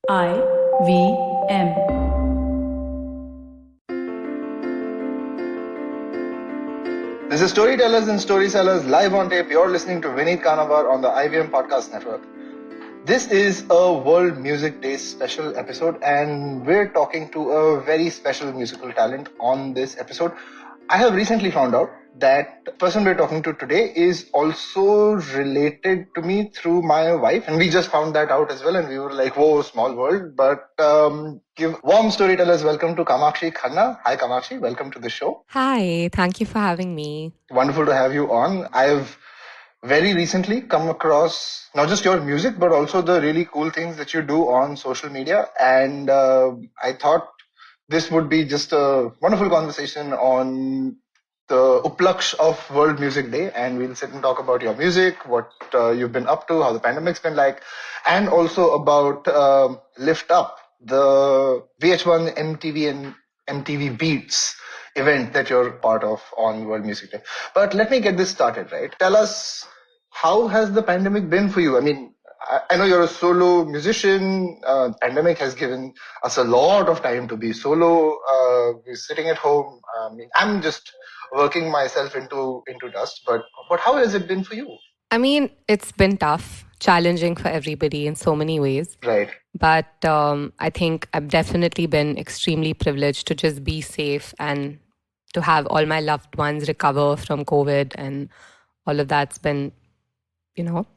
IVM. This is Storytellers and Storysellers live on tape. You're listening to Vineet Kanabar on the IVM Podcast Network. This is a World Music Day special episode, and we're talking to a very special musical talent on this episode. I have recently found out that the person we're talking to today is also related to me through my wife, and we just found that out as well, and we were like, whoa, small world. But give warm storytellers welcome to Kamakshi Khanna. Hi Kamakshi, welcome to the show. Hi, thank you for having me. Wonderful to have you on. I've very recently come across not just your music, but also the really cool things that you do on social media. And I thought this would be just a wonderful conversation on the uplaksh of World Music Day. And we'll sit and talk about your music, what you've been up to, how the pandemic's been like, and also about Lift Up, the VH1 MTV and MTV Beats event that you're part of on World Music Day. But let me get this started, right? Tell us, how has the pandemic been for you? I mean, I know you're a solo musician. Pandemic has given us a lot of time to be solo. We're sitting at home. I mean, I'm just working myself into dust. But how has it been for you? I mean, it's been tough, challenging for everybody in so many ways. Right. But I think I've definitely been extremely privileged to just be safe and to have all my loved ones recover from COVID, and all of that's been,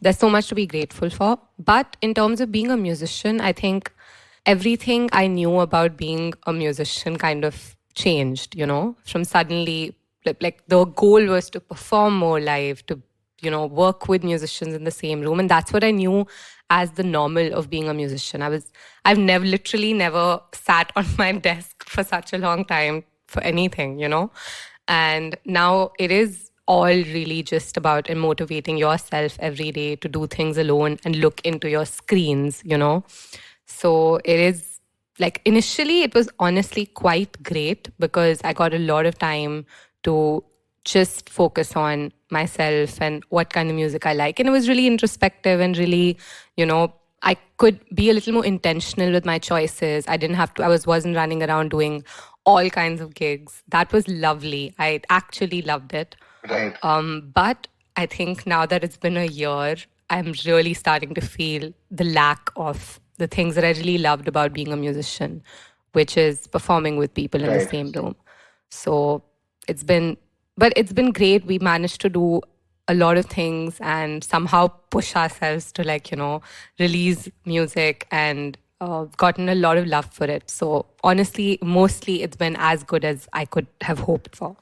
there's so much to be grateful for. But in terms of being a musician, I think everything I knew about being a musician kind of changed, from suddenly, like the goal was to perform more live, to work with musicians in the same room. And that's what I knew as the normal of being a musician. I've literally never sat on my desk for such a long time for anything, And now it is all really just about motivating yourself every day to do things alone and look into your screens, So it is like, initially it was honestly quite great because I got a lot of time to just focus on myself and what kind of music I like. And it was really introspective and really, I could be a little more intentional with my choices. I wasn't running around doing all kinds of gigs. That was lovely. I actually loved it. Right. But I think now that it's been a year, I'm really starting to feel the lack of the things that I really loved about being a musician, which is performing with people in the same room. So it's been great. We managed to do a lot of things and somehow push ourselves to release music and gotten a lot of love for it. So honestly, mostly it's been as good as I could have hoped for.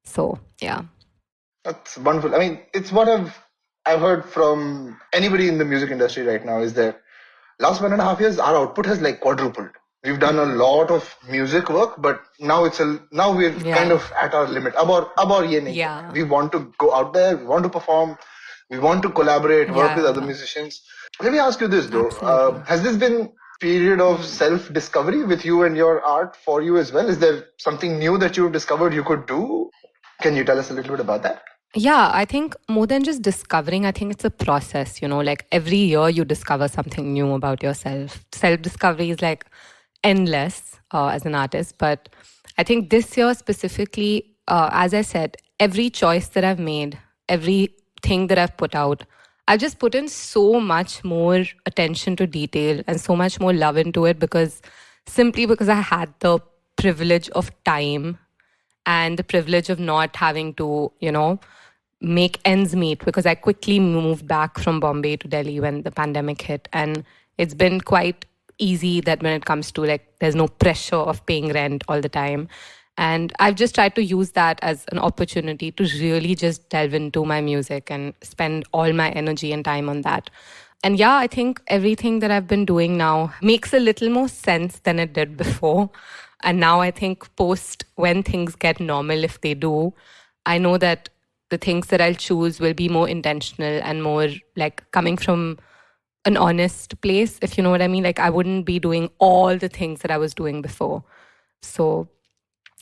So yeah. That's wonderful. I mean, it's what I've heard from anybody in the music industry right now is that last 1.5 years, our output has like quadrupled. We've done a lot of music work, but now we're kind of at our limit. We want to go out there, we want to perform, we want to collaborate, work with other musicians. Let me ask you this though. Has this been period of self-discovery with you and your art for you as well? Is there something new that you've discovered you could do? Can you tell us a little bit about that? Yeah, I think more than just discovering, I think it's a process, like every year you discover something new about yourself. Self-discovery is like endless as an artist. But I think this year specifically, as I said, every choice that I've made, everything that I've put out, I've just put in so much more attention to detail and so much more love into it because I had the privilege of time and the privilege of not having to, make ends meet because I quickly moved back from Bombay to Delhi when the pandemic hit. And it's been quite easy that when it comes to there's no pressure of paying rent all the time. And I've just tried to use that as an opportunity to really just delve into my music and spend all my energy and time on that. And yeah, I think everything that I've been doing now makes a little more sense than it did before. And now I think when things get normal, if they do, I know that the things that I'll choose will be more intentional and more coming from an honest place, if you know what I mean. I wouldn't be doing all the things that I was doing before. So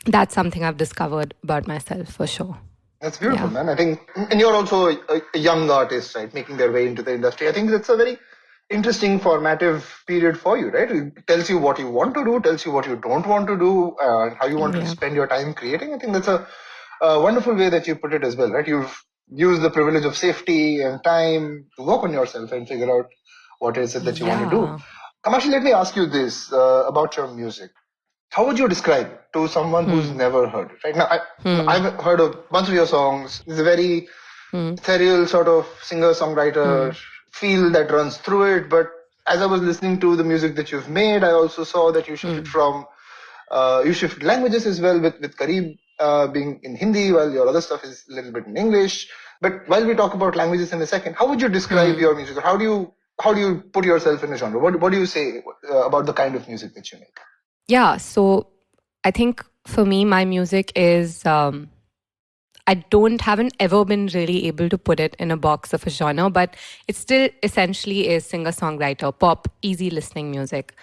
that's something I've discovered about myself for sure. That's beautiful, man. I think, and you're also a young artist, right? Making their way into the industry. I think it's a very interesting formative period for you, right? It tells you what you want to do, tells you what you don't want to do, and how you want to Yeah. spend your time creating. I think that's a wonderful way that you put it as well, right? You've used the privilege of safety and time to work on yourself and figure out what is it that you want to do. Yeah. Kamashi, let me ask you this about your music. How would you describe it to someone who's Hmm. never heard it? Right now, Hmm. I've heard a bunch of your songs. It's a very Hmm. ethereal sort of singer-songwriter Hmm. feel that runs through it. But as I was listening to the music that you've made, I also saw that you shifted Hmm. from you shifted languages as well with Kareem being in Hindi, while your other stuff is a little bit in English. But while we talk about languages in a second, how would you describe Hmm. your music, or how do you put yourself in a genre? What do you say about the kind of music that you make? Yeah. So I think for me, my music is. Haven't ever been really able to put it in a box of a genre, but it still essentially is singer songwriter, pop, easy listening music.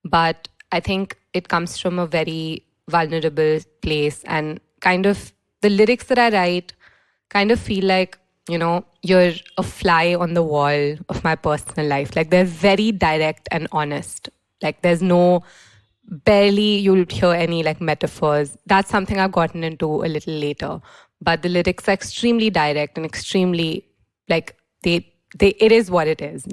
But I think it comes from a very vulnerable place, and kind of the lyrics that I write kind of feel like, you're a fly on the wall of my personal life. Like they're very direct and honest. Like there's no barely you'll hear any like metaphors. That's something I've gotten into a little later. But the lyrics are extremely direct and extremely like they it is what it is,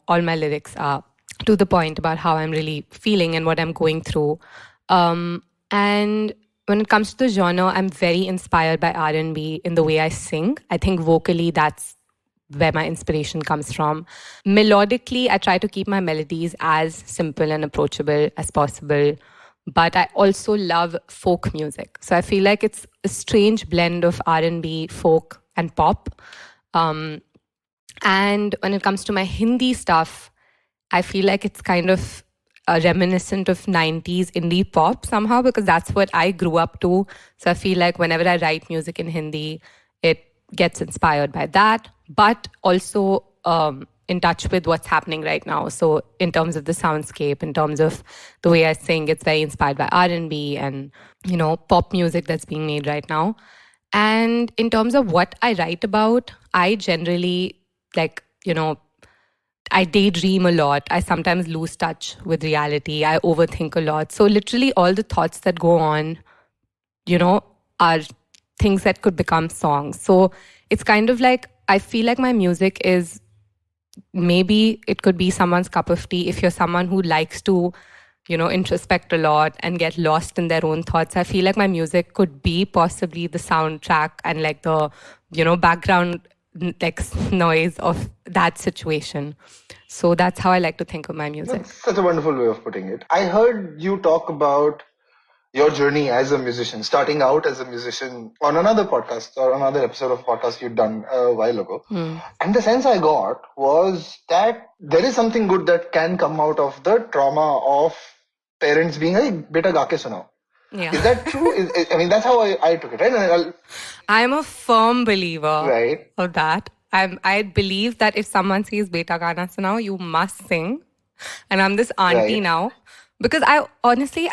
All my lyrics are to the point about how I'm really feeling and what I'm going through. And when it comes to the genre, I'm very inspired by R&B in the way I sing. I think vocally that's where my inspiration comes from. Melodically, I try to keep my melodies as simple and approachable as possible. But I also love folk music. So I feel like it's a strange blend of R&B, folk, and pop. And when it comes to my Hindi stuff, I feel like it's kind of reminiscent of 90s indie pop somehow, because that's what I grew up to. So I feel like whenever I write music in Hindi, it gets inspired by that, but also in touch with what's happening right now. So in terms of the soundscape, in terms of the way I sing, it's very inspired by R&B and, pop music that's being made right now. And in terms of what I write about, I generally like, I daydream a lot. I sometimes lose touch with reality. I overthink a lot. So, literally, all the thoughts that go on, are things that could become songs. So, it's kind of like I feel like my music is maybe it could be someone's cup of tea if you're someone who likes to, introspect a lot and get lost in their own thoughts. I feel like my music could be possibly the soundtrack and like the, background like noise of that situation. So that's how I like to think of my music. That's such a wonderful way of putting it. I heard you talk about your journey as a musician, starting out as a musician on another podcast or another episode of podcast you'd done a while ago. Hmm. And the sense I got was that there is something good that can come out of the trauma of parents being, hey, beta ga ke sunao. Yeah. Is that true? I mean, that's how I took it, right? I'm a firm believer Right, of that. I believe that if someone says beta gana sunao, you must sing. And I'm this auntie right, now. Because I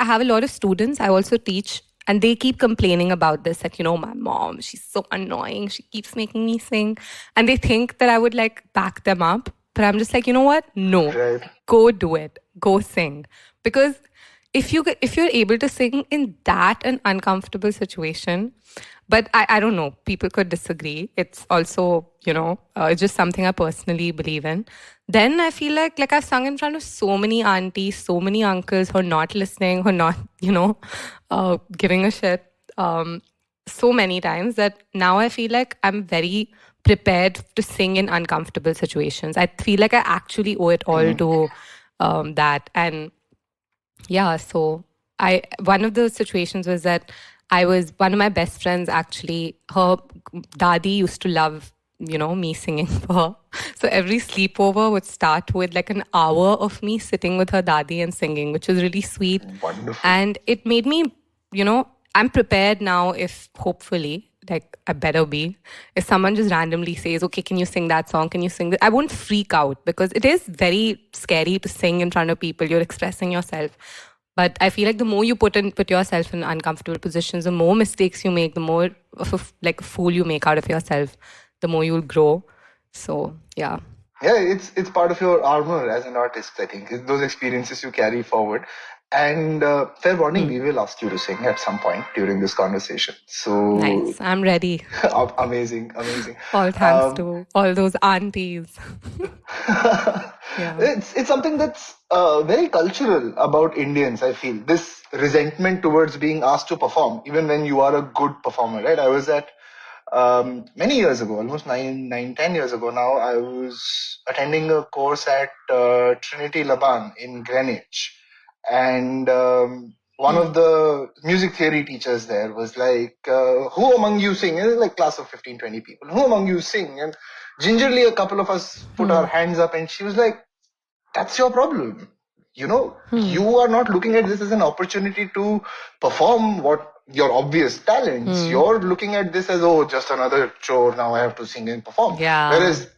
have a lot of students. I also teach, and they keep complaining about this that, my mom, she's so annoying. She keeps making me sing. And they think that I would like back them up. But I'm just like, you know what? No, right. go do it. Go sing. Because if you're able to sing in that an uncomfortable situation, but I don't know, people could disagree. It's also, it's just something I personally believe in. Then I feel like I've sung in front of so many aunties, so many uncles who are not listening, who are not, giving a shit, so many times that now I feel like I'm very prepared to sing in uncomfortable situations. I feel like I actually owe it all Mhm. to that. And yeah, so one of the situations was that I was one of my best friends actually, her dadi used to love, me singing for her. So every sleepover would start with like an hour of me sitting with her dadi and singing, which was really sweet. Wonderful. And it made me, I'm prepared now if hopefully, like I better be, if someone just randomly says, okay, can you sing that song? Can you sing that? I won't freak out because it is very scary to sing in front of people. You're expressing yourself. But I feel like the more you put yourself in uncomfortable positions, the more mistakes you make, the more of a fool you make out of yourself, the more you'll grow. So yeah. Yeah, it's part of your armor as an artist. I think it's those experiences you carry forward. And fair warning, we will ask you to sing at some point during this conversation. So Nice. I'm ready. amazing, amazing. All thanks Um, to all those aunties. Yeah. it's something that's very cultural about Indians. I feel this resentment towards being asked to perform, even when you are a good performer. Right? I was at many years ago, almost 10 years ago now. I was attending a course at Trinity Laban in Greenwich, and one of Hmm. the music theory teachers there was like, "Who among you sing?" And it was like class of 15, 20 people. Who among you sing? And gingerly, a couple of us put our Hmm. hands up, and she was like, "That's your problem. You know, Hmm. you are not looking at this as an opportunity to perform what your obvious talents. Hmm. You're looking at this as, oh, just another chore. Now I have to sing and perform." Yeah. Whereas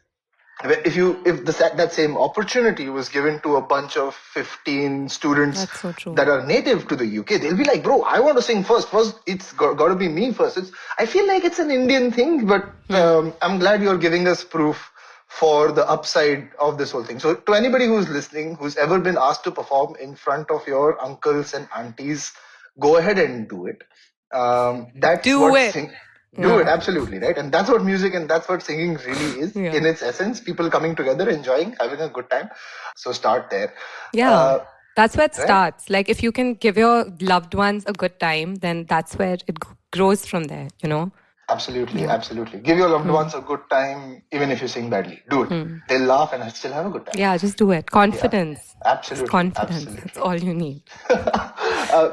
if that same opportunity was given to a bunch of 15 students That's so true. that are native to the UK, they'll be like, "Bro, I want to sing first. First, it's got to be me first." I feel like it's an Indian thing, but Hmm. I'm glad you're giving us proof for the upside of this whole thing. So, to anybody who's listening, who's ever been asked to perform in front of your uncles and aunties, go ahead and do it. That's Do what it. sing. Do it Yeah. absolutely right, and that's what music and that's what singing really is Yeah. in its essence. People coming together, enjoying, having a good time. So start there, Yeah. uh, That's where it right? starts. Like, if you can give your loved ones a good time, then that's where it grows from there, you know? Absolutely, Yeah. absolutely. Give your loved Hmm. ones a good time, even if you sing badly. Do it. Hmm. They'll laugh and still have a good time. Yeah, just do it. Yeah, Confidence. Just absolutely, confidence. That's absolutely. all you need.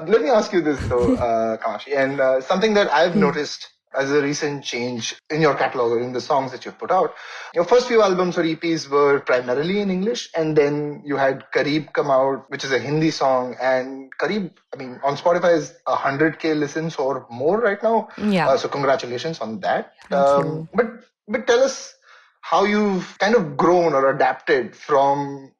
Let me ask you this though, Kamashi, and something that I've Hmm. noticed as a recent change in your catalog or in the songs that you've put out. Your first few albums or EPs were primarily in English, and then you had Kareeb come out, which is a Hindi song. And Kareeb, I mean, on Spotify is 100K listens or more right now. Yeah. So congratulations on that. Thank you. But tell us how you've kind of grown or adapted from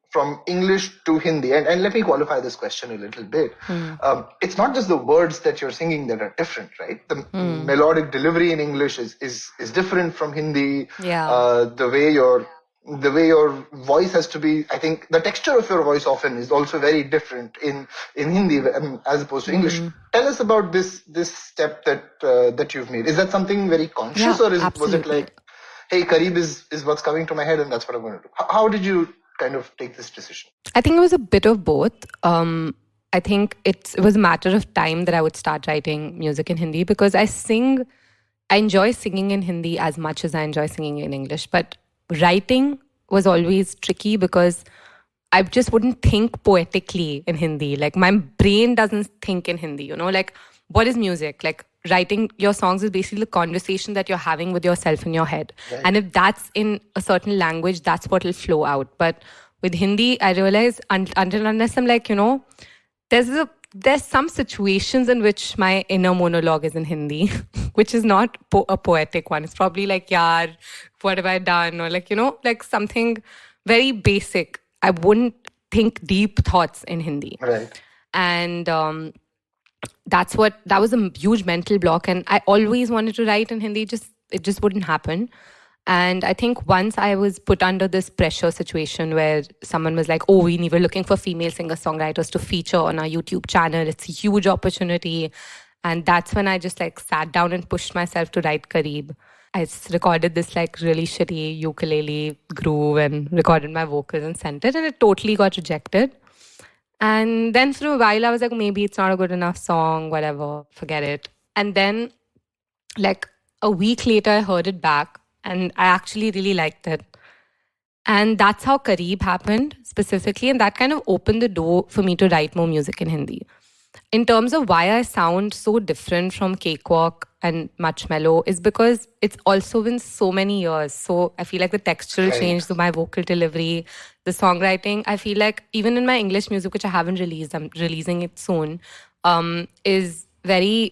English to Hindi. And let me qualify this question a little bit. Hmm. It's not just the words that you're singing that are different, right? The Hmm. melodic delivery in English is different from Hindi. Yeah. The way your voice has to be, I think the texture of your voice often is also very different in Hindi, as opposed to English. Hmm. Tell us about this step that you've made. Is that something very Yeah, conscious, or was it absolutely. like, hey, Kareeb is what's coming to my head, and that's what I'm going to do? How did you kind of take this decision? I think it was a bit of both. I think it was a matter of time that I would start writing music in Hindi because I enjoy singing in Hindi as much as I enjoy singing in English. But writing was always tricky because I just wouldn't think poetically in Hindi. Like, my brain doesn't think in Hindi, you know? Like, what is music? Like, writing your songs is basically the conversation that you're having with yourself in your head. Right. And if that's in a certain language, that's what will flow out. But with Hindi, I realized until unless I'm like, there's some situations in which my inner monologue is in Hindi, which is not a poetic one. It's probably like, yaar, what have I done? Or like, like something very basic. I wouldn't think deep thoughts in Hindi. Right. And that was a huge mental block. And I always wanted to write in Hindi, it just wouldn't happen. And I think once I was put under this pressure situation where someone was like, oh, we're looking for female singer songwriters to feature on our YouTube channel. It's a huge opportunity. And that's when I just like sat down and pushed myself to write Kareeb. Recorded this like really shitty ukulele groove and recorded my vocals and sent it, and it totally got rejected. And then for a while, I was like, maybe it's not a good enough song, whatever, forget it. And then, like, a week later, I heard it back and I actually really liked it. And that's how Kareeb happened specifically. And that kind of opened the door for me to write more music in Hindi. In terms of why I sound so different from Cakewalk and Much Mellow is because it's also been so many years. So I feel like the textural Right. change, my vocal delivery, the songwriting, I feel like even in my English music, which I haven't released, I'm releasing it soon, is very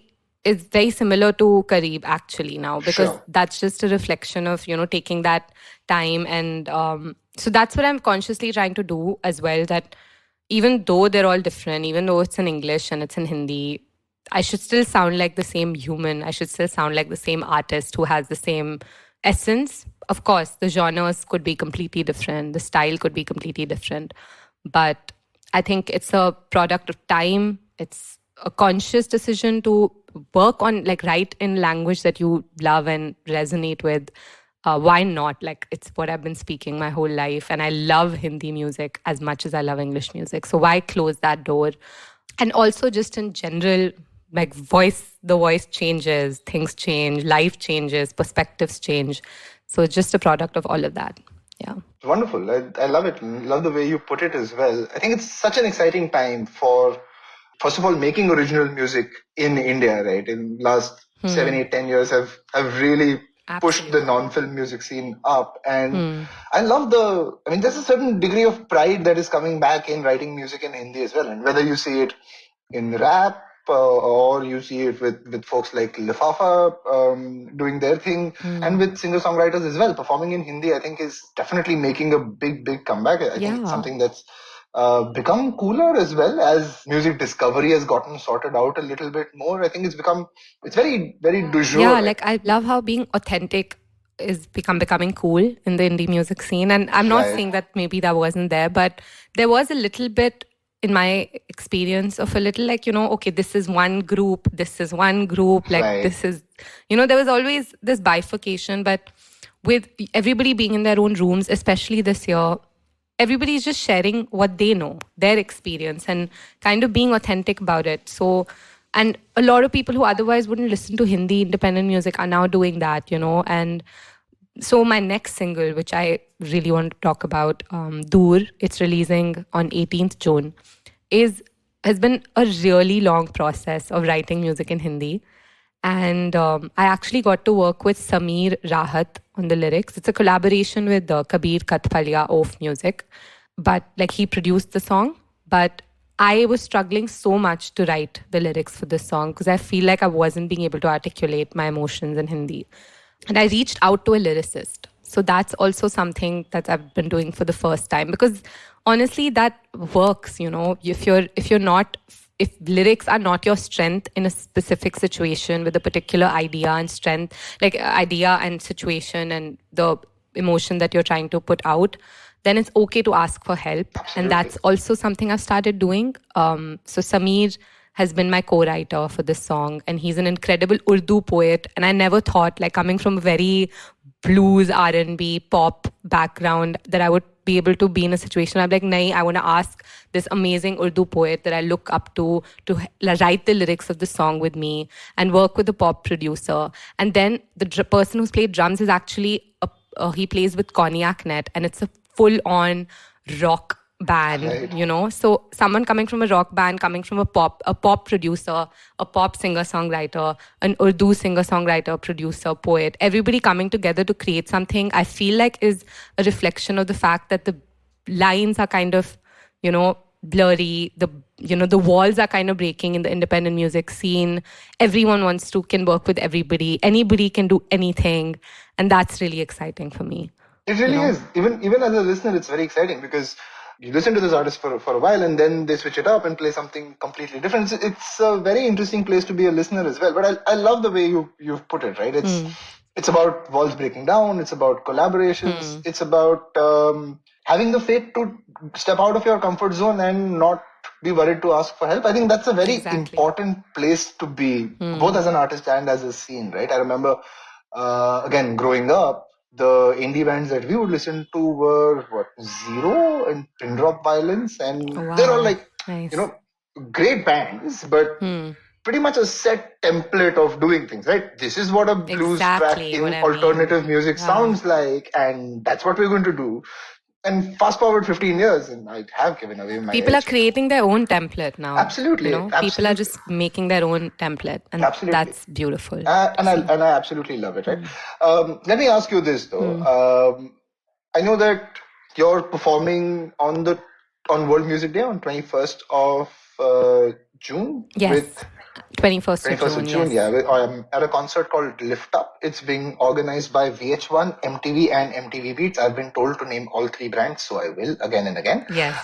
similar to Kareeb actually now, because Sure. that's just a reflection of, taking that time. And so that's what I'm consciously trying to do as well, that even though they're all different, even though it's in English and it's in Hindi, I should still sound like the same human. I should still sound like the same artist who has the same essence, of course, the genres could be completely different, the style could be completely different. But I think it's a product of time. It's a conscious decision to work on, like, write in language that you love and resonate with. Why not? Like, it's what I've been speaking my whole life. And I love Hindi music as much as I love English music. So why close that door? And also, just in general, like, the voice changes, things change, life changes, perspectives change. So it's just a product of all of that. Yeah. Wonderful. I love it. Love the way you put it as well. I think it's such an exciting time for, first of all, making original music in India, right? In last 7, 8, 10 years have really pushed the Absolutely. non-film music scene up. And I love I mean, there's a certain degree of pride that is coming back in writing music in Hindi as well. And whether you see it in rap, or you see it with folks like Lifafa doing their thing, and with singer songwriters as well performing in Hindi, I think is definitely making a big comeback. I think it's Yeah. something that's become cooler as well as music discovery has gotten sorted out a little bit more. I think it's very du Yeah, jour. like, I love how being authentic is becoming cool in the indie music scene. And I'm not Right, saying that maybe that wasn't there, but there was a little bit in my experience of a little, like, okay, this is one group, like, right. this is, there was always this bifurcation. But with everybody being in their own rooms, especially this year, everybody's just sharing what they know, their experience, and kind of being authentic about it. So, and a lot of people who otherwise wouldn't listen to Hindi independent music are now doing that, And so my next single, which I really want to talk about, Dur, it's releasing on 18th June, is has been a really long process of writing music in Hindi. And I actually got to work with Sameer Rahat on the lyrics. It's a collaboration with Kabir Katpalia of Music. But, like, he produced the song. But I was struggling so much to write the lyrics for this song because I feel like I wasn't being able to articulate my emotions in Hindi. And I reached out to a lyricist. So that's also something that I've been doing for the first time, because honestly that works. If lyrics are not your strength in a specific situation with a particular idea and strength, like idea and situation and the emotion that you're trying to put out, then it's okay to ask for help. And Absolutely. that's also something I've started doing. So Sameer has been my co-writer for this song, and he's an incredible Urdu poet. And I never thought, like, coming from a very blues, R&B, pop background, that I would be able to be in a situation where I'm like, nahi, I want to ask this amazing Urdu poet that I look up to write the lyrics of the song with me and work with the pop producer. And then the person who's played drums is actually he plays with Cognac Net, and it's a full-on rock band, Right. So someone coming from a rock band, coming from a pop producer, a pop singer-songwriter, an Urdu singer-songwriter, producer, poet, everybody coming together to create something, I feel like is a reflection of the fact that the lines are kind of, blurry. The walls are kind of breaking in the independent music scene. Everyone can work with everybody. Anybody can do anything. And that's really exciting for me. It You really know? is. Even as a listener, it's very exciting because you listen to this artist for a while and then they switch it up and play something completely different. It's a very interesting place to be a listener as well. But I love the way you've put it, right? It's about walls breaking down. It's about collaborations. It's about having the faith to step out of your comfort zone and not be worried to ask for help. I think that's a very Exactly. important place to be, both as an artist and as a scene, right? I remember, again, growing up, the indie bands that we would listen to were what, Zero and Pin Drop Violence, Oh, and they're all wow. like, you Nice. know, great bands, but pretty much a set template of doing things, right? This is what a blues track Exactly what in I mean. alternative music Yeah. sounds like, and that's what we're going to do. And fast forward 15 years, and I have given away my People are age. creating their own template now. Absolutely, People are absolutely, just making their own template. And absolutely. that's beautiful to And I see. and I absolutely love it. Right. Let me ask you this though. I know that you're performing on World Music Day on 21st of June Yes. with 21st of 21st of June. June. Yes. Yeah, I'm at a concert called Lift Up. It's being organized by VH1, MTV, and MTV Beats. I've been told to name all three brands, so I will again and again. Yes.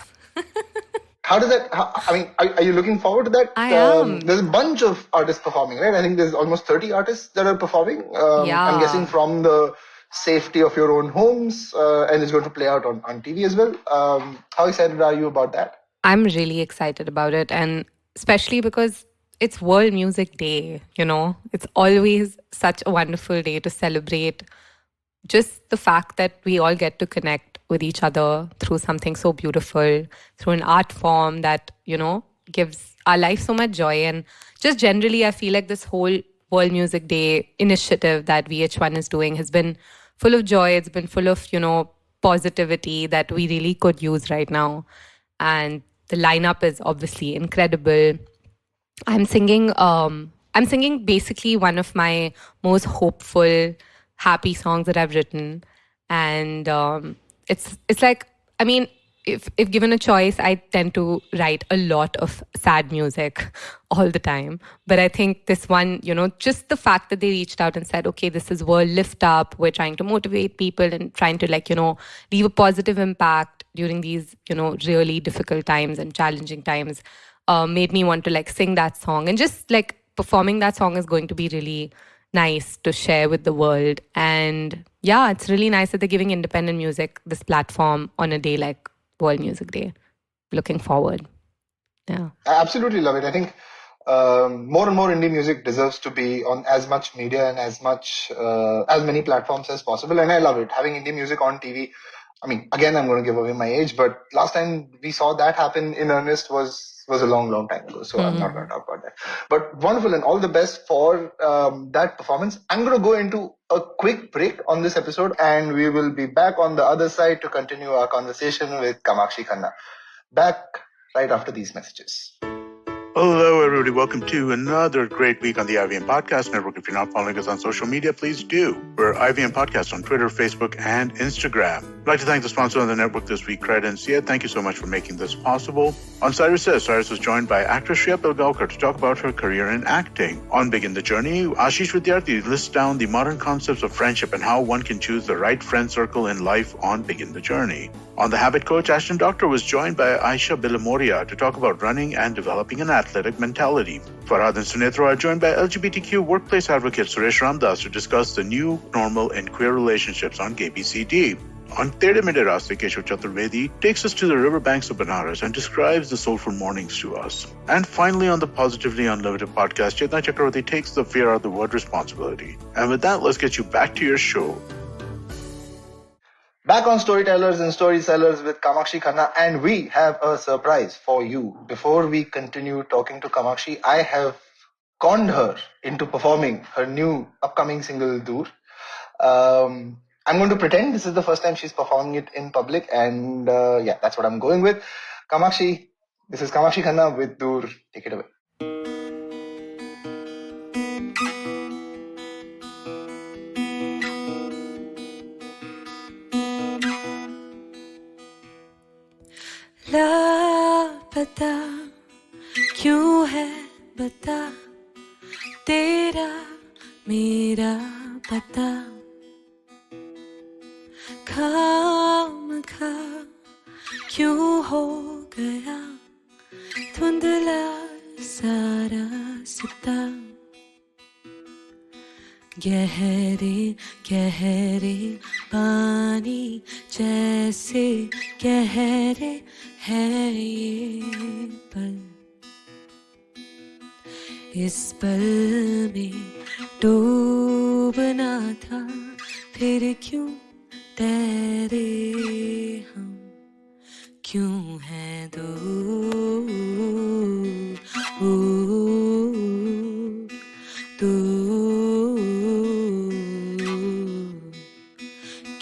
How does that? I mean, are you looking forward to that? I am. There's a bunch of artists performing, right? I think there's almost 30 artists that are performing. I'm guessing Yeah. from the safety of your own homes, and it's going to play out on TV as well. How excited are you about that? I'm really excited about it. And especially because it's World Music Day, you know, it's always such a wonderful day to celebrate just the fact that we all get to connect with each other through something so beautiful, through an art form that, you know, gives our life so much joy. And just generally, I feel like this whole World Music Day initiative that VH1 is doing has been full of joy. It's been full of, you know, positivity that we really could use right now. And the lineup is obviously incredible. I'm singing basically one of my most hopeful, happy songs that I've written. And it's like, I mean, if given a choice, I tend to write a lot of sad music all the time. But I think this one, you know, just the fact that they reached out and said, okay, this is World Lift Up. We're trying to motivate people and trying to, like, you know, leave a positive impact during these, you know, really difficult times and challenging times, made me want to like sing that song. And just like performing that song is going to be really nice to share with the world. And yeah, it's really nice that they're giving independent music this platform on a day like World Music Day. Looking forward. Yeah. I absolutely love it. I think more and more indie music deserves to be on as much media and as many platforms as possible. And I love it. Having indie music on TV. I mean, again, I'm going to give away my age, but last time we saw that happen in earnest was a long, long time ago. So I'm not going to talk about that. But wonderful, and all the best for that performance. I'm going to go into a quick break on this episode, and we will be back on the other side to continue our conversation with Kamakshi Khanna. Back right after these messages. Hello, everybody. Welcome to another great week on the IVM Podcast Network. If you're not following us on social media, please do. We're IVM Podcast on Twitter, Facebook, and Instagram. I'd like to thank the sponsor on the network this week, Credencia. Thank you so much for making this possible. On Cyrus Says, Cyrus was joined by actress Shreya Pilgaonkar to talk about her career in acting. On Begin the Journey, Ashish Vidyarthi lists down the modern concepts of friendship and how one can choose the right friend circle in life on Begin the Journey. On The Habit Coach, Ashton Doctor was joined by Aisha Bilamoria to talk about running and developing an athletic mentality. Farhad and Sunitra are joined by LGBTQ workplace advocate Suresh Ramdas to discuss the new normal in queer relationships on KBCD. On Tere Mere Raaste, Keshav Chaturvedi takes us to the riverbanks of Banaras and describes the soulful mornings to us. And finally, on the Positively Unlimited podcast, Chetna Chakravarti takes the fear out of the word responsibility. And with that, let's get you back to your show. Back on Storytellers and Storysellers with Kamakshi Khanna, and we have a surprise for you. Before we continue talking to Kamakshi, I have conned her into performing her new upcoming single, Dur. I'm going to pretend this is the first time she's performing it in public, and yeah, that's what I'm going with. Kamakshi, this is Kamakshi Khanna with Dur. Take it away. लापता क्यों है बता तेरा मेरा पता खामखा क्यों हो गया धुंधला सारा सिता गहरे गहरे पानी जैसे गहरे है ये पल इस पल में डूबना था फिर क्यों तैरे हम क्यों हैं दूर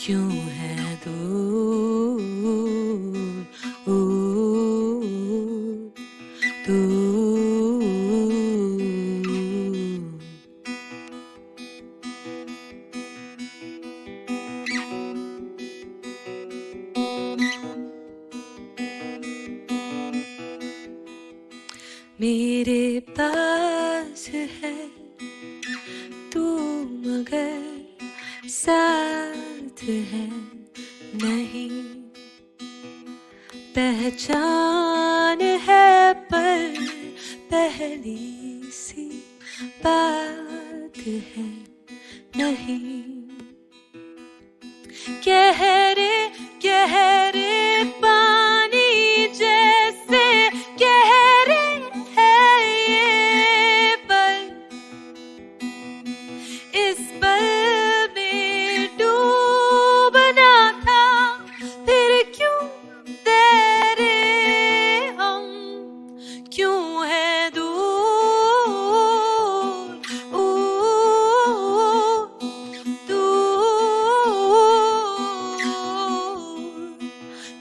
क्यों है दूर मेरे पास है तू मगर साथ है नहीं पहचान है पर पहली सी बात है नहीं गहरे गहरे पानी जैसे गहरे है ये पल, इस पल में डूबना था, फिर क्यों तेरे हम, क्यों है दूर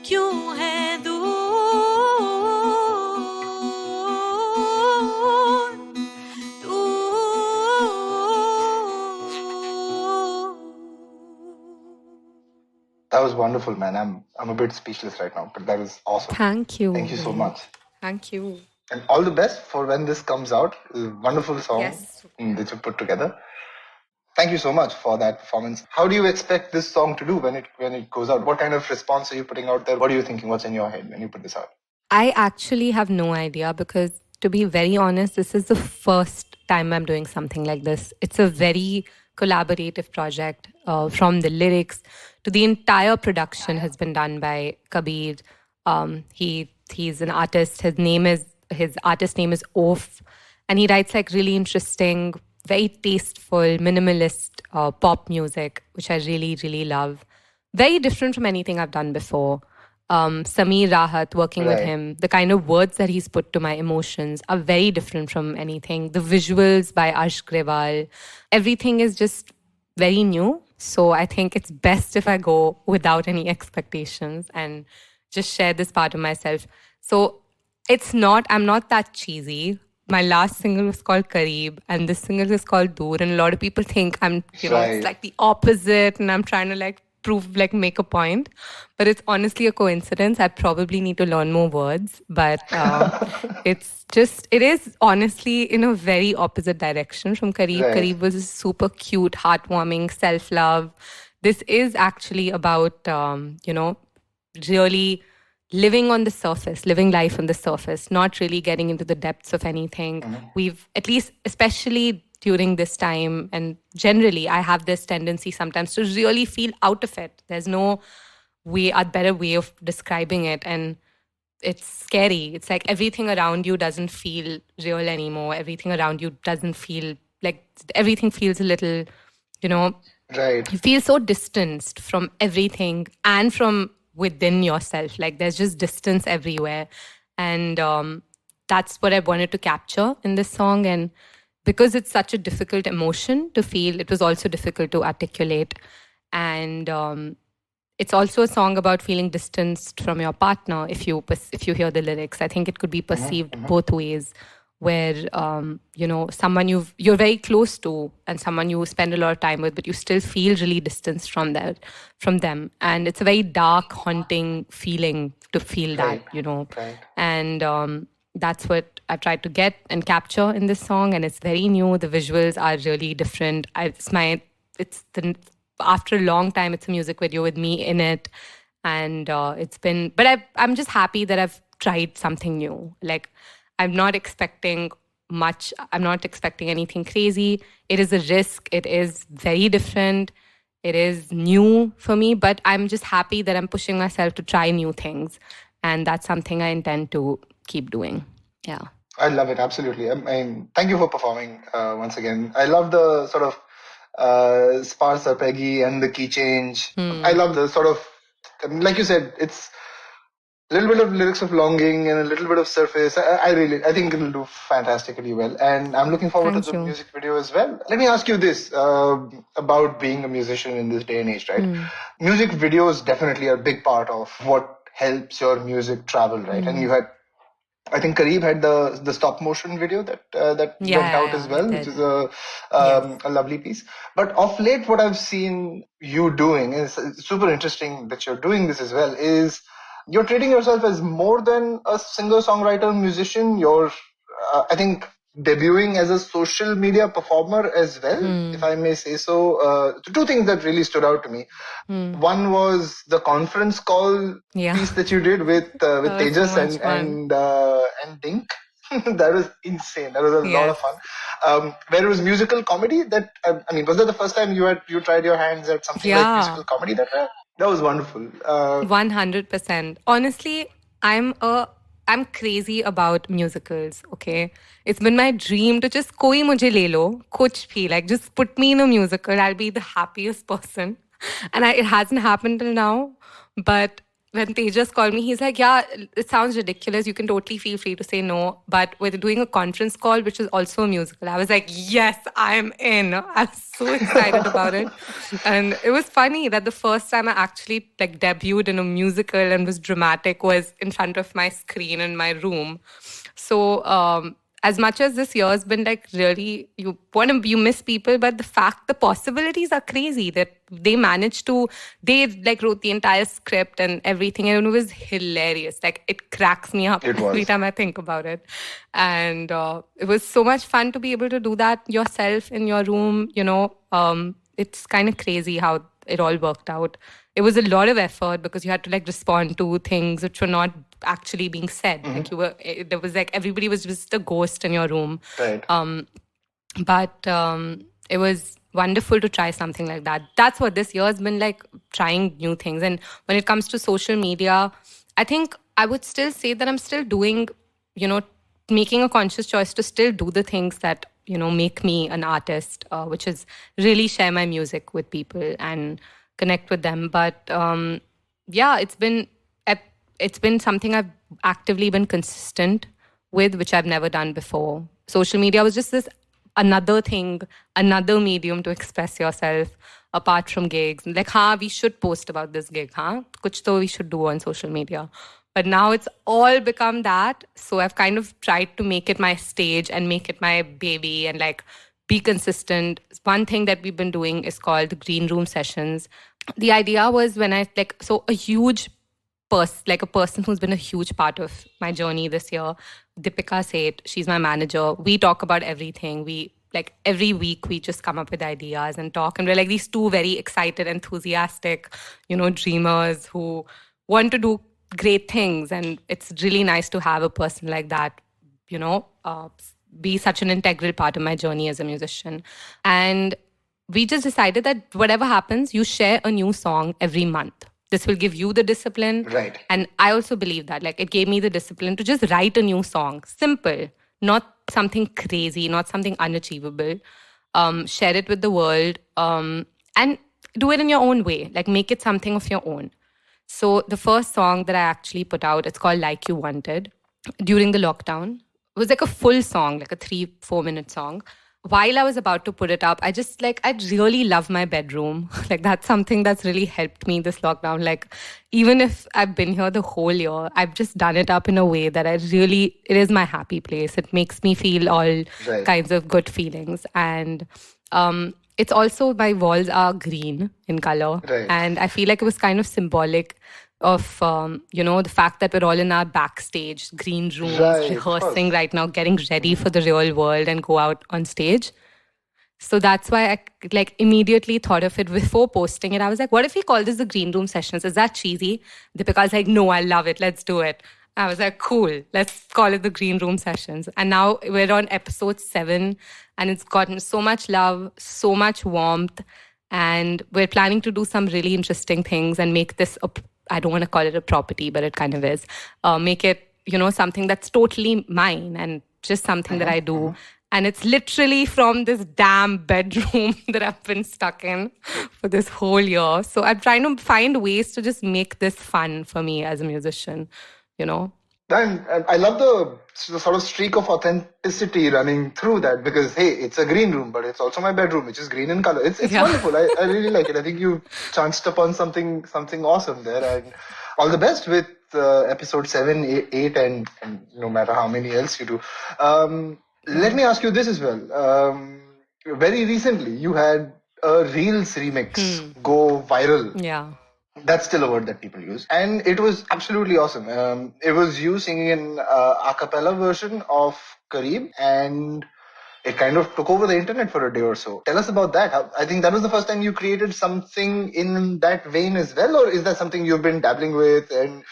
क्यों है That was wonderful, man. I'm a bit speechless right now, but that was awesome. Thank you. Thank you so much. Thank you. And all the best for when this comes out. It's a wonderful song Yes. that you put together. Thank you so much for that performance. How do you expect this song to do when it goes out? What kind of response are you putting out there? What are you thinking? What's in your head when you put this out? I actually have no idea because, to be very honest, this is the first time I'm doing something like this. It's a very collaborative project. From the lyrics to the entire production has been done by Kabir. He's an artist. His artist name is Oaf, and he writes like really interesting, very tasteful, minimalist pop music, which I really, really love. Very different from anything I've done before. Sameer Rahat, working with him, the kind of words that he's put to my emotions are very different from anything. The visuals by Ash Grewal, everything is just very new. So I think it's best if I go without any expectations and just share this part of myself. So I'm not that cheesy. My last single was called Kareeb, and this single is called Dur. And a lot of people think it's like the opposite, and I'm trying to like make a point. But it's honestly a coincidence. I probably need to learn more words. But it is honestly in a very opposite direction from Kareeb. Right. Kareeb was super cute, heartwarming, self-love. This is actually about, really living on the surface, living life on the surface, not really getting into the depths of anything. We've, at least, especially during this time, and generally, I have this tendency sometimes to really feel out of it. There's no a better way of describing it. And it's scary. It's like everything around you doesn't feel real anymore. Everything around you doesn't feel like, everything feels a little, Right. You feel so distanced from everything and from within yourself. Like there's just distance everywhere. And that's what I wanted to capture in this song. And because it's such a difficult emotion to feel, it was also difficult to articulate. And it's also a song about feeling distanced from your partner. If you hear the lyrics, I think it could be perceived both ways, where someone you're very close to and someone you spend a lot of time with, but you still feel really distanced from them. And it's a very dark, haunting feeling to feel that. Right. And that's what I tried to get and capture in this song. And it's very new. The visuals are really different. After a long time, it's a music video with me in it. And I'm just happy that I've tried something new. Like, I'm not expecting much. I'm not expecting anything crazy. It is a risk. It is very different. It is new for me, but I'm just happy that I'm pushing myself to try new things. And that's something I intend to keep doing. Yeah. I love it. Absolutely. Thank you for performing once again. I love the sort of sparse arpeggi and the key change. I love the sort of, like you said, it's a little bit of lyrics of longing and a little bit of surface. I think it'll do fantastically well. And I'm looking forward to the music video as well. Let me ask you this about being a musician in this day and age, right? Music videos definitely are a big part of what helps your music travel, right? And you had, I think Kareeb had the stop motion video that went out as well, which is a lovely piece. But of late, what I've seen you doing is super interesting that you're doing this as well. Is you're treating yourself as more than a singer-songwriter musician. You're, I think, debuting as a social media performer as well, if I may say so. Two things that really stood out to me. One was the conference call piece that you did with Tejas and Dink. That was insane. That was a lot of Yes. fun. Where it was musical comedy. That I mean, was that the first time you tried your hands at something like Yeah. musical comedy? That was wonderful. 100%. Honestly, I'm a I'm crazy about musicals, okay? It's been my dream to just koi mujhe le lo, kuch bhi, like just put me in a musical. I'll be the happiest person. And it hasn't happened till now, but when Tejas called me, he's like, yeah, it sounds ridiculous. You can totally feel free to say no. But we're doing a conference call, which is also a musical. I was like, yes, I'm in. I'm so excited about it. And it was funny that the first time I actually like debuted in a musical and was dramatic was in front of my screen in my room. So as much as this year has been like really you miss people, but the possibilities are crazy that they like wrote the entire script and everything, and it was hilarious. Like it cracks me up It every was. time I think about it. And it was so much fun to be able to do that yourself in your room. It's kind of crazy how it all worked out. It was a lot of effort because you had to like respond to things which were not actually being said. Like there was like everybody was just a ghost in your room. Right. But it was wonderful to try something like that. That's what this year has been like, trying new things. And when it comes to social media, I think I would still say that I'm still doing, making a conscious choice to still do the things that, make me an artist, which is really share my music with people and connect with them. But yeah, it's been something I've actively been consistent with, which I've never done before. Social media was just this another thing, another medium to express yourself apart from gigs. Like, we should post about this gig, kuch to we should do on social media. But now it's all become that. So I've kind of tried to make it my stage and make it my baby and like be consistent. One thing that we've been doing is called the green room sessions. The idea was when I like, so a huge like a person who's been a huge part of my journey this year, Deepika Seth, she's my manager. We talk about everything. We like every week we just come up with ideas and talk. And we're like these two very excited, enthusiastic, dreamers who want to do great things. And it's really nice to have a person like that, be such an integral part of my journey as a musician. And we just decided that whatever happens, you share a new song every month. This will give you the discipline. Right. And I also believe that, like, it gave me the discipline to just write a new song. Simple, not something crazy, not something unachievable. Share it with the world, and do it in your own way. Like, make it something of your own. So the first song that I actually put out, it's called Like You Wanted, during the lockdown. It was like a full song, like a 3-4 minute song. While I was about to put it up, I just like, I really love my bedroom. Like, that's something that's really helped me this lockdown. Like, even if I've been here the whole year, I've just done it up in a way that it is my happy place. It makes me feel all kinds of good feelings. And it's also, my walls are green in color. Right. And I feel like it was kind of symbolic of the fact that we're all in our backstage green rooms, rehearsing right now, getting ready for the real world and go out on stage. So that's why I like immediately thought of it before posting it. I was like, what if we call this the green room sessions? Is that cheesy? Deepika's like, no, I love it, let's do it. I was like, cool, let's call it the green room sessions. And now we're on episode 7, and it's gotten so much love, so much warmth. And we're planning to do some really interesting things and make this I don't want to call it a property, but it kind of is. Make it, something that's totally mine and just something that I do. And it's literally from this damn bedroom that I've been stuck in for this whole year. So I'm trying to find ways to just make this fun for me as a musician, And I love the sort of streak of authenticity running through that, because hey, it's a green room, but it's also my bedroom, which is green in color. It's wonderful. I really like it. I think you chanced upon something awesome there, and all the best with episode 7, 8, and no matter how many else you do. Let me ask you this as well. Very recently, you had a Reels remix go viral. Yeah. That's still a word that people use. And it was absolutely awesome. It was you singing an a cappella version of Kareem, and it kind of took over the internet for a day or so. Tell us about that. I think that was the first time you created something in that vein as well, or is that something you've been dabbling with and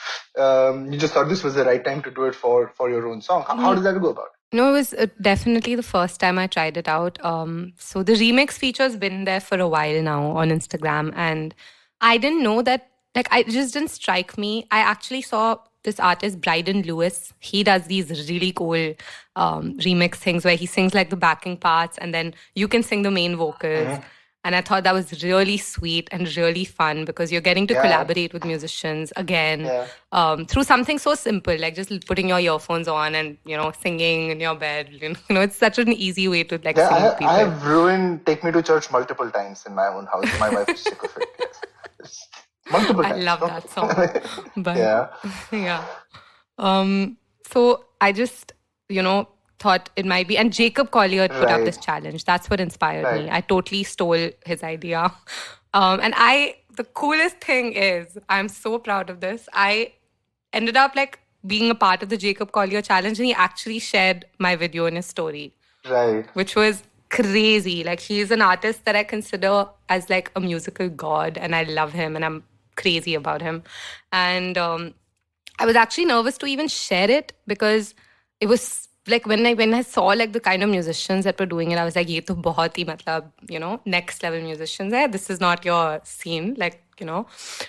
you just thought this was the right time to do it for your own song? How did that go about? No, it was definitely the first time I tried it out. So the remix feature's been there for a while now on Instagram, and I didn't know that. Like, it just didn't strike me. I actually saw this artist, Bryden Lewis. He does these really cool remix things where he sings like the backing parts, and then you can sing the main vocals. And I thought that was really sweet and really fun because you're getting to collaborate with musicians again through something so simple, like just putting your earphones on and, singing in your bed. It's such an easy way to sing with people. I have ruined Take Me to Church multiple times in my own house. My wife is sick of it. Yes. Multiple times. I love that song. But, yeah. So I just, thought it might be. And Jacob Collier put up this challenge. That's what inspired me. I totally stole his idea. And the coolest thing is, I'm so proud of this. I ended up being a part of the Jacob Collier challenge, and he actually shared my video in his story. Right. Which was crazy. He's an artist that I consider as a musical god, and I love him and I'm crazy about him. And I was actually nervous to even share it because it was when I saw the kind of musicians that were doing it, I was like, ye to bahut hi next level musicians hai. This is not your scene.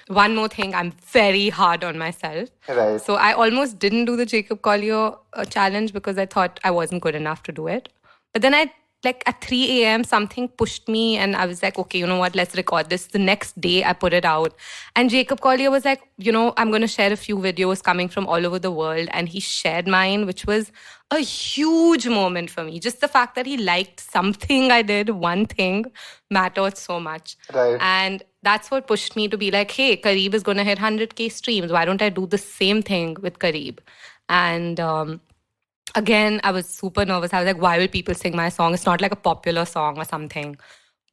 One more thing, I'm very hard on myself. Right. So I almost didn't do the Jacob Collier challenge because I thought I wasn't good enough to do it. But then at 3 a.m., something pushed me and I was like, okay, you know what, let's record this. The next day I put it out. And Jacob Collier was like, I'm going to share a few videos coming from all over the world. And he shared mine, which was a huge moment for me. Just the fact that he liked something I did, one thing, mattered so much. Right. And that's what pushed me to be like, hey, Kareeb is going to hit 100K streams. Why don't I do the same thing with Kareeb? And again, I was super nervous. I was like, why will people sing my song? It's not like a popular song or something.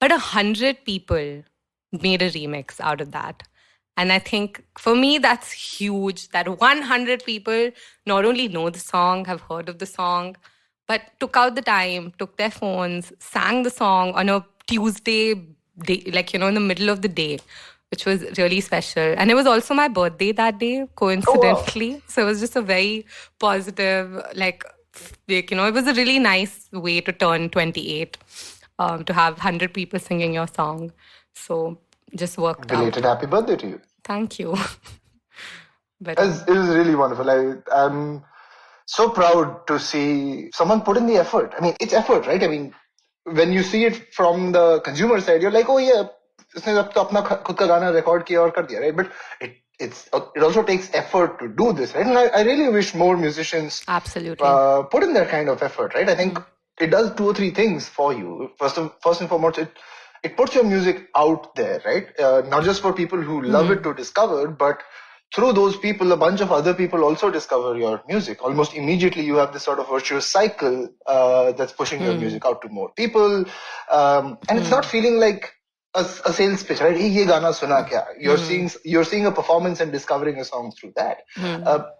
But 100 people made a remix out of that. And I think for me, that's huge that 100 people not only know the song, have heard of the song, but took out the time, took their phones, sang the song on a Tuesday, day, in the middle of the day, which was really special. And it was also my birthday that day, coincidentally. Oh, wow. So it was just a very positive, it was a really nice way to turn 28, to have 100 people singing your song. So just worked Belated out. Happy birthday to you. Thank you. But it was really wonderful. I'm so proud to see someone put in the effort. I mean, it's effort, right? I mean, when you see it from the consumer side, you're like, oh yeah, उसने अब तो अपना खुद का गाना record किया और कर दिया, right? But it also takes effort to do this, right? And I really wish more musicians absolutely put in that kind of effort, right? I think it does 2 or 3 things for you. First and foremost, it puts your music out there, right? Not just for people who love it to discover, but through those people, a bunch of other people also discover your music. Almost immediately, you have this sort of virtuous cycle that's pushing your music out to more people. And it's not feeling like a sales pitch, right? Ye gana suna kya? You're seeing a performance and discovering a song through that.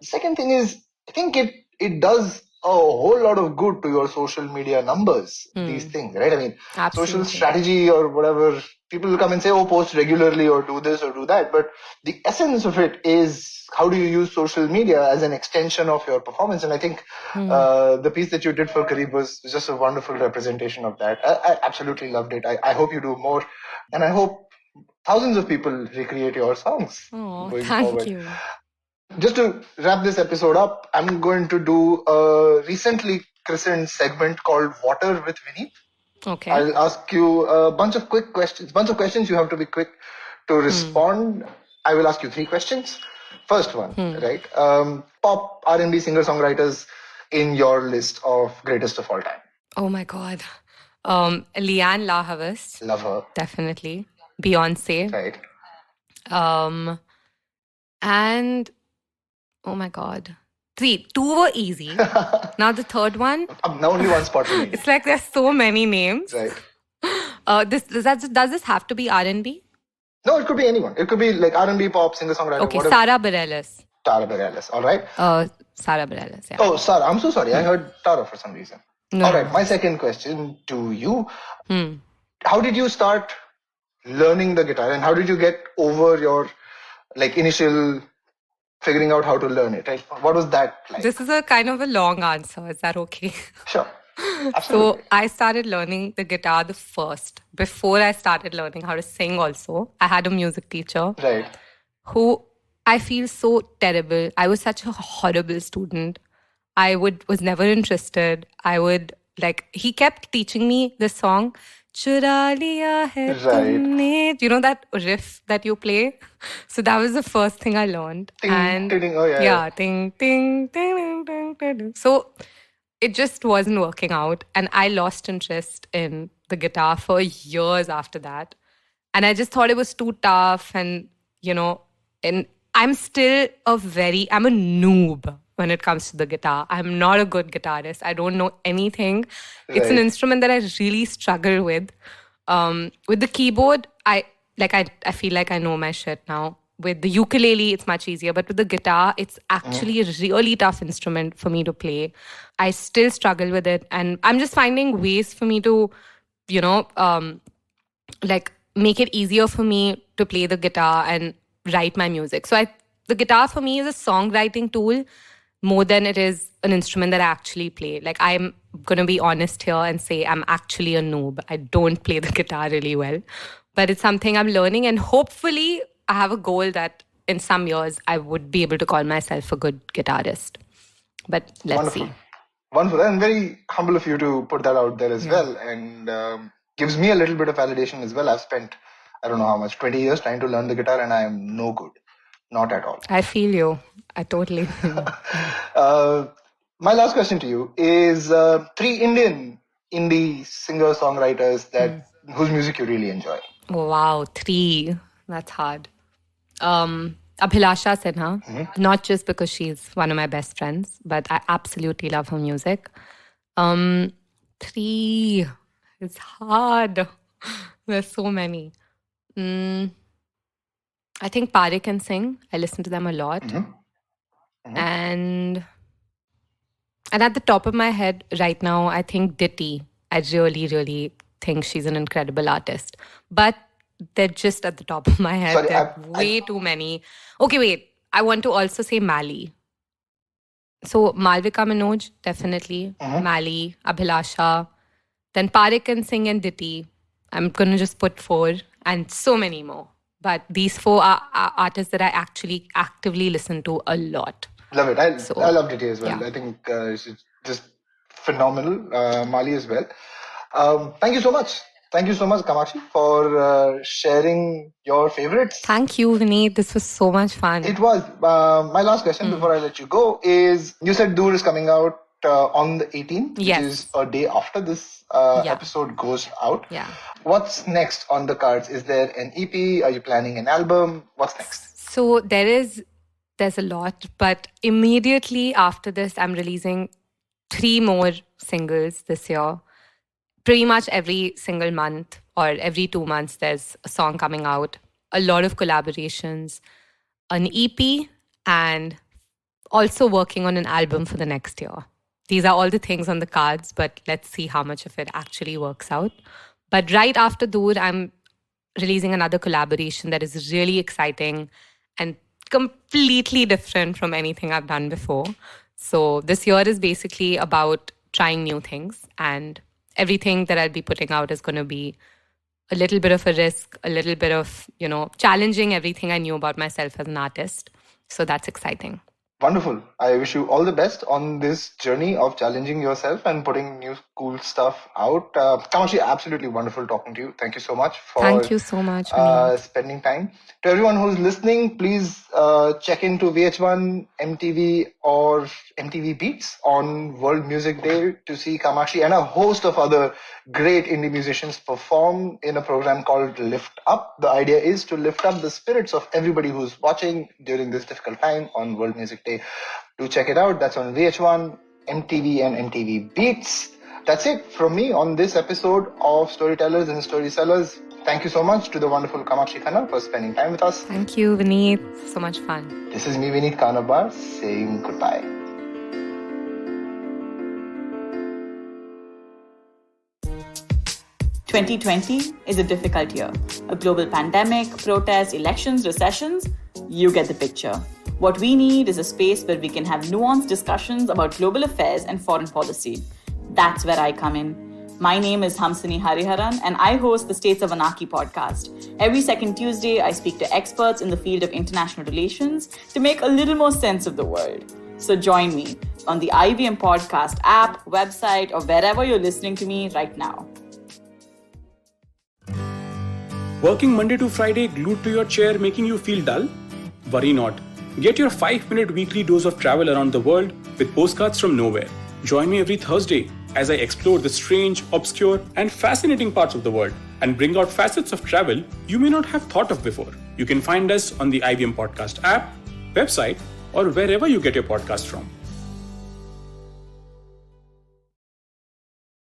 Second thing is, I think it does a whole lot of good to your social media numbers, these things, right? I mean, social strategy or whatever, people will come and say, oh, post regularly or do this or do that. But the essence of it is, how do you use social media as an extension of your performance? And I think the piece that you did for Kareeb was just a wonderful representation of that. I absolutely loved it. I hope you do more. And I hope thousands of people recreate your songs going forward. You. Just to wrap this episode up, I'm going to do a recently christened segment called Water with Vineet. Okay. I'll ask you a bunch of questions. You have to be quick to respond. I will ask you 3 questions. First one, right? Pop R&B singer-songwriters in your list of greatest of all time. Oh my God. Leanne La Havas. Love her. Definitely. Beyonce. Right. And oh my God. 2 were easy. Now the third one. Now only one spot for me. It's like there's so many names. Right. Does this have to be R&B? No, it could be anyone. It could be like R&B, pop, singer-songwriter. Okay, whatever. Sara Bareilles. Tara Bareilles, all right. Sara Bareilles, yeah. Oh, Sara. I'm so sorry. I heard Tara for some reason. No, All no, right, no. my second question to you. Hmm. How did you start learning the guitar, and how did you get over your initial figuring out how to learn it? Right? What was that like? This is a kind of a long answer. Is that okay? Sure, So absolutely. I started learning the guitar the first. Before I started learning how to sing also, I had a music teacher Right. who I feel so terrible. I was such a horrible student. Was never interested. He kept teaching me this song, Chura liya hai Right. tumne. You know that riff that you play? So that was the first thing I learned. Ting, And ting, ting. Oh yeah. yeah, ting, ting, ting, ting, ting, ting, ting. So it just wasn't working out. And I lost interest in the guitar for years after that. And I just thought it was too tough. And I'm still I'm a noob when it comes to the guitar. I'm not a good guitarist. I don't know anything. It's an Right. instrument that I really struggle with. With the keyboard, I feel like I know my shit now. With the ukulele, it's much easier. But with the guitar, it's actually a really tough instrument for me to play. I still struggle with it. And I'm just finding ways for me to, you know, make it easier for me to play the guitar and write my music. The guitar for me is a songwriting tool more than it is an instrument that I actually play. Like, I'm going to be honest here and say I'm actually a noob. I don't play the guitar really well, but it's something I'm learning. And hopefully, I have a goal that in some years I would be able to call myself a good guitarist. But let's Wonderful. see. Wonderful. And very humble of you to put that out there as Yeah. well. And gives me a little bit of validation as well. I've spent, I don't know how much, 20 years trying to learn the guitar, and I am no good. Not at all. I feel you. I totally. Yeah. My last question to you is three Indian indie singer songwriters whose music you really enjoy. Wow, three. That's hard. Abhilasha Sinha, not just because she's one of my best friends, but I absolutely love her music. Three. It's hard. There's so many. I think Parik and Singh. I listen to them a lot. And at the top of my head right now, I think Ditty. I really, really think she's an incredible artist. But they're just at the top of my head. Sorry, There are way too many. Okay, wait. I want to also say Mali. So Malvika Manoj, definitely. Mali, Abhilasha. Then Parik and Singh and Ditty. I'm going to just put four and so many more. But these four are artists that I actually actively listen to a lot. Love it. I loved it as well. Yeah. I think it's just phenomenal. Mali as well. Thank you so much. Thank you so much, Kamakshi, for sharing your favorites. Thank you, Vineet. This was so much fun. It was. My last question before I let you go is, you said Dur is coming out on the 18th, which is a day after this episode goes out. Yeah. What's next on the cards? Is there an EP? Are you planning an album? What's next? So there's a lot, but immediately after this, I'm releasing 3 more singles this year. Pretty much every single month or every 2 months, there's a song coming out. A lot of collaborations, an EP, and also working on an album for the next year. These are all the things on the cards, but let's see how much of it actually works out. But right after Dur, I'm releasing another collaboration that is really exciting and completely different from anything I've done before. So this year is basically about trying new things, and everything that I'll be putting out is going to be a little bit of a risk, a little bit of, challenging everything I knew about myself as an artist. So that's exciting. Wonderful. I wish you all the best on this journey of challenging yourself and putting new cool stuff out. Kamakshi, absolutely wonderful talking to you. Thank you so much for Thank you so much, Vineet. spending time. To everyone who's listening, please check into VH1, MTV, or MTV Beats on World Music Day to see Kamakshi and a host of other great indie musicians perform in a program called Lift Up. The idea is to lift up the spirits of everybody who's watching during this difficult time on World Music Day. Do check it out. That's on VH1, MTV, and MTV Beats. That's it from me on this episode of Storytellers and Storysellers. Thank you so much to the wonderful Kamakshi Khanna for spending time with us. Thank you, Vineet. So much fun. This is me, Vineet Kanabar, saying goodbye. 2020 is a difficult year. A global pandemic, protests, elections, recessions, you get the picture. What we need is a space where we can have nuanced discussions about global affairs and foreign policy. That's where I come in. My name is Hamsini Hariharan and I host the States of Anarchy podcast. Every second Tuesday, I speak to experts in the field of international relations to make a little more sense of the world. So join me on the IVM podcast app, website, or wherever you're listening to me right now. Working Monday to Friday glued to your chair making you feel dull? Worry not. Get your 5-minute weekly dose of travel around the world with postcards from nowhere. Join me every Thursday as I explore the strange, obscure, and fascinating parts of the world and bring out facets of travel you may not have thought of before. You can find us on the IVM Podcast app, website, or wherever you get your podcast from.